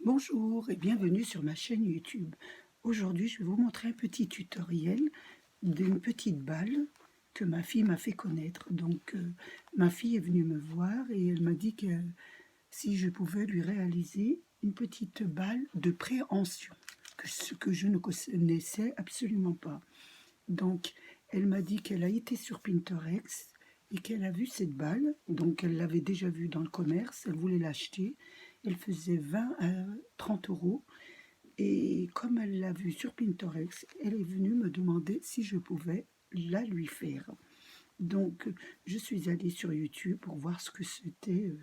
Bonjour et bienvenue sur ma chaîne YouTube. Aujourd'hui, je vais vous montrer un petit tutoriel d'une petite balle que ma fille m'a fait connaître. Ma fille est venue me voir et elle m'a dit que si je pouvais lui réaliser une petite balle de préhension, ce que je ne connaissais absolument pas. Donc, elle m'a dit qu'elle a été sur Pinterest et qu'elle a vu cette balle. Donc, elle l'avait déjà vue dans le commerce, elle voulait l'acheter. Elle faisait 20 à 30 euros. Et comme elle l'a vue sur Pinterest, elle est venue me demander si je pouvais la lui faire. Donc, je suis allée sur YouTube pour voir ce que c'était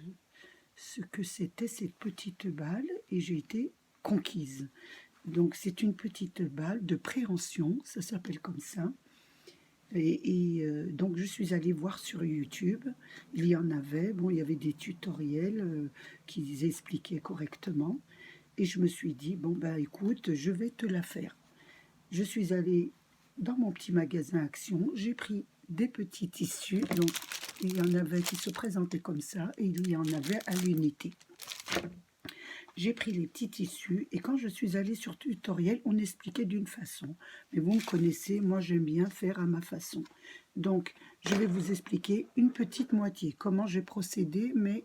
cette petite balle et j'ai été conquise. Donc, c'est une petite balle de préhension, ça s'appelle comme ça. Donc, je suis allée voir sur YouTube, il y en avait, bon, il y avait des tutoriels qui expliquaient correctement. Et je me suis dit, bon, bah écoute, je vais te la faire. Je suis allée dans mon petit magasin Action, j'ai pris des petits tissus, donc il y en avait qui se présentaient comme ça, et il y en avait à l'unité. J'ai pris les petits tissus et quand je suis allée sur tutoriel, on expliquait d'une façon. Mais vous me connaissez, moi j'aime bien faire à ma façon. Donc je vais vous expliquer une petite moitié, comment j'ai procédé, mais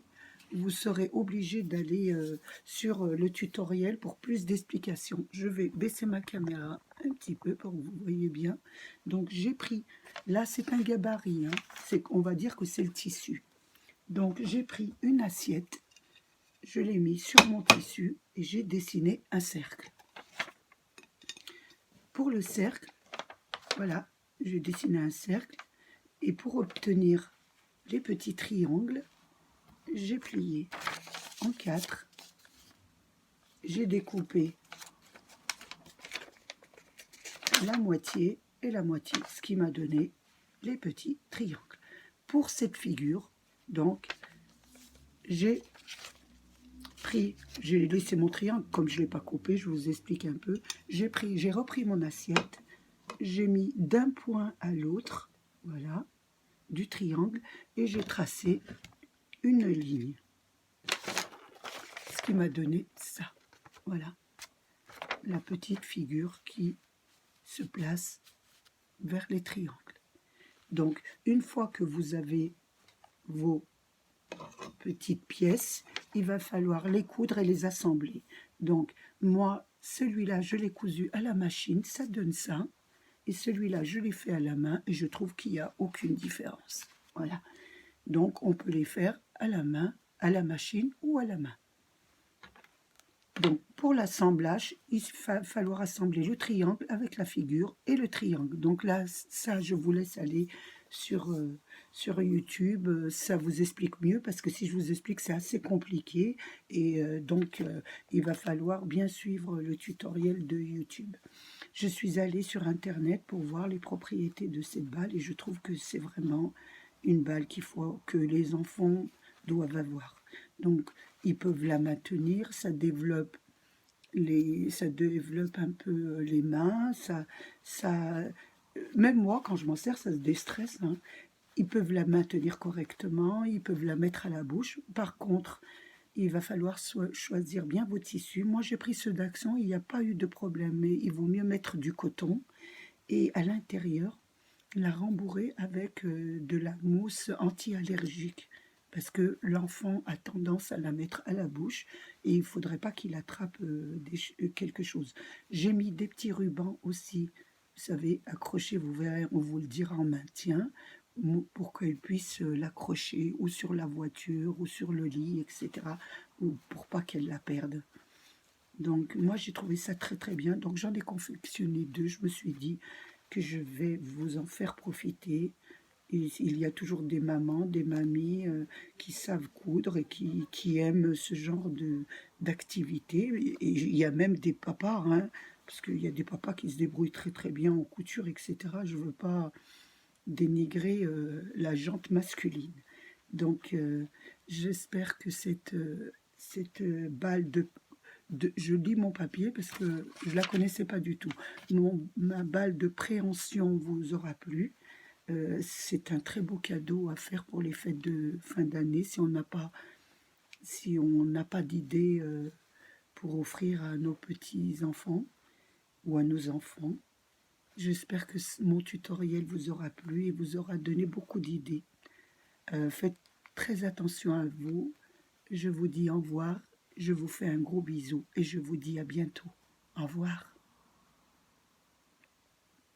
vous serez obligé d'aller sur le tutoriel pour plus d'explications. Je vais baisser ma caméra un petit peu pour que vous voyez bien. Donc j'ai pris, là c'est un gabarit, hein, on va dire que c'est le tissu. Donc j'ai pris une assiette, je l'ai mis sur mon tissu et j'ai dessiné un cercle. Pour le cercle, voilà, j'ai dessiné un cercle et pour obtenir les petits triangles, j'ai plié en 4. J'ai découpé la moitié et la moitié, ce qui m'a donné les petits triangles. Pour cette figure, donc, j'ai laissé mon triangle, comme je ne l'ai pas coupé, je vous explique un peu. J'ai repris mon assiette, j'ai mis d'un point à l'autre, voilà, du triangle, et j'ai tracé une ligne. Ce qui m'a donné ça, voilà, la petite figure qui se place vers les triangles. Donc, une fois que vous avez vos petites pièces, il va falloir les coudre et les assembler. Donc, moi, celui-là, je l'ai cousu à la machine, ça donne ça. Et celui-là, je l'ai fait à la main et je trouve qu'il n'y a aucune différence. Voilà. Donc, on peut les faire à la main, à la machine ou à la main. Donc, pour l'assemblage, il va falloir assembler le triangle avec la figure et le triangle. Donc là, ça, je vous laisse aller sur YouTube. Ça vous explique mieux parce que si je vous explique, c'est assez compliqué. Et il va falloir bien suivre le tutoriel de YouTube. Je suis allée sur Internet pour voir les propriétés de cette balle et je trouve que c'est vraiment une balle que les enfants doivent avoir. Donc, ils peuvent la maintenir, ça développe un peu les mains, même moi, quand je m'en sers, ça se déstresse, hein. Ils peuvent la maintenir correctement, ils peuvent la mettre à la bouche. Par contre, il va falloir choisir bien vos tissus. Moi, j'ai pris ceux d'Action, il n'y a pas eu de problème, mais il vaut mieux mettre du coton. Et à l'intérieur, la rembourrer avec de la mousse anti-allergique. Parce que l'enfant a tendance à la mettre à la bouche et il ne faudrait pas qu'il attrape quelque chose. J'ai mis des petits rubans aussi, vous savez, accrochés, vous verrez, on vous le dira en maintien, pour qu'elle puisse l'accrocher ou sur la voiture ou sur le lit, etc. Ou pour pas qu'elle la perde. Donc moi j'ai trouvé ça très très bien, donc j'en ai confectionné 2, je me suis dit que je vais vous en faire profiter. Il y a toujours des mamans, des mamies qui savent coudre et qui aiment ce genre d'activité. Et il y a même des papas, hein, parce qu'il y a des papas qui se débrouillent très très bien en couture, etc. Je ne veux pas dénigrer la jante masculine. Donc j'espère que cette balle je lis mon papier parce que je ne la connaissais pas du tout. Ma balle de préhension vous aura plu. C'est un très beau cadeau à faire pour les fêtes de fin d'année si on n'a pas d'idée pour offrir à nos petits-enfants ou à nos enfants. J'espère que mon tutoriel vous aura plu et vous aura donné beaucoup d'idées. Faites très attention à vous. Je vous dis au revoir. Je vous fais un gros bisou et je vous dis à bientôt. Au revoir.